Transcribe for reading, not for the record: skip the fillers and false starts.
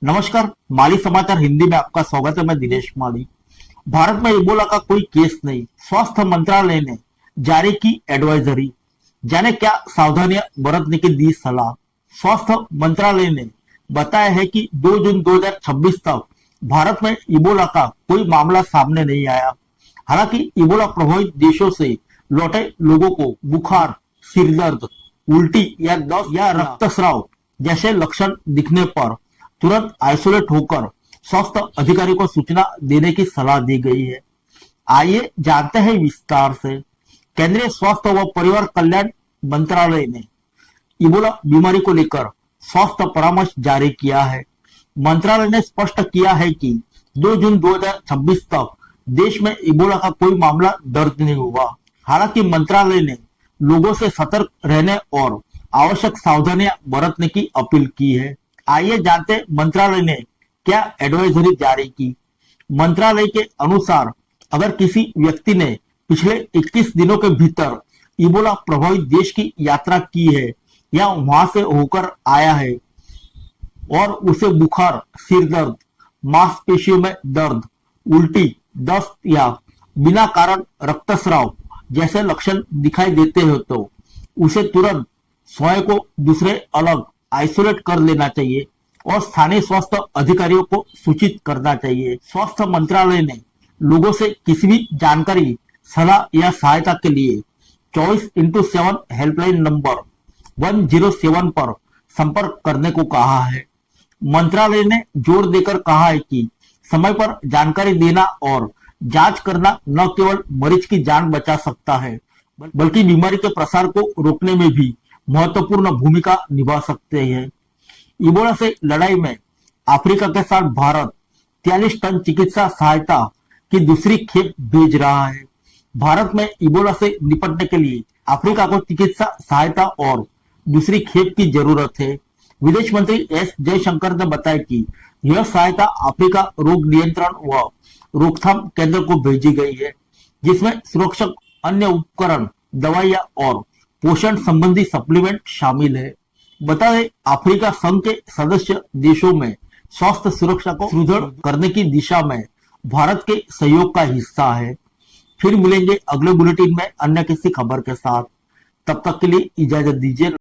नमस्कार, माली समाचार हिंदी में आपका स्वागत है। मैं दिनेश माली। भारत में इबोला का कोई केस नहीं, स्वास्थ्य मंत्रालय ने जारी की एडवाइजरी। जाने क्या सावधानियां बरतने की दी सलाह। स्वास्थ्य मंत्रालय ने बताया है कि 2 जून 2026 तक भारत में इबोला का कोई मामला सामने नहीं आया। हालांकि इबोला प्रभावित देशों से लौटे लोगों को बुखार, सिरदर्द, उल्टी या दस्त या रक्तस्राव जैसे लक्षण दिखने पर तुरंत आइसोलेट होकर स्वास्थ्य अधिकारी को सूचना देने की सलाह दी गई है। आइए जानते हैं विस्तार से। केंद्रीय स्वास्थ्य व परिवार कल्याण मंत्रालय ने इबोला बीमारी को लेकर स्वास्थ्य परामर्श जारी किया है। मंत्रालय ने स्पष्ट किया है कि 2 जून 2026 तक देश में इबोला का कोई मामला दर्ज नहीं हुआ। हालांकि मंत्रालय ने लोगों से सतर्क रहने और आवश्यक सावधानियां बरतने की अपील की है। आइए जानते मंत्रालय ने क्या एडवाइजरी जारी की। मंत्रालय के अनुसार अगर किसी व्यक्ति ने पिछले 21 दिनों के भीतर इबोला प्रभावित देश की यात्रा की है या वहां से होकर आया है और उसे बुखार, सिरदर्द, मांसपेशियों में दर्द, उल्टी, दस्त या बिना कारण रक्तस्राव जैसे लक्षण दिखाई देते हो तो उसे तुरंत स्वयं को दूसरे अलग आइसोलेट कर लेना चाहिए और स्थानीय स्वास्थ्य अधिकारियों को सूचित करना चाहिए। स्वास्थ्य मंत्रालय ने लोगों से किसी भी जानकारी, सलाह या सहायता के लिए 24x7 हेल्पलाइन नंबर 107 पर संपर्क करने को कहा है। मंत्रालय ने जोर देकर कहा है कि समय पर जानकारी देना और जांच करना न केवल मरीज की जान बचा सकता है बल्कि बीमारी के प्रसार को रोकने में भी महत्वपूर्ण भूमिका निभा सकते हैं। इबोला से लड़ाई में अफ्रीका के साथ भारत 43 टन चिकित्सा सहायता की दूसरी खेप भेज रहा है। भारत में इबोला से निपटने के लिए अफ्रीका को चिकित्सा सहायता और दूसरी खेप की जरूरत है। विदेश मंत्री एस जयशंकर ने बताया कि यह सहायता अफ्रीका रोग नियंत्रण व रोकथाम केंद्र को भेजी गई है, जिसमें सुरक्षक अन्य उपकरण, दवाइयां और पोषण संबंधी सप्लीमेंट शामिल है। बता दें, अफ्रीका संघ के सदस्य देशों में स्वास्थ्य सुरक्षा को सुदृढ़ करने की दिशा में भारत के सहयोग का हिस्सा है। फिर मिलेंगे अगले बुलेटिन में अन्य किसी खबर के साथ। तब तक के लिए इजाजत दीजिए।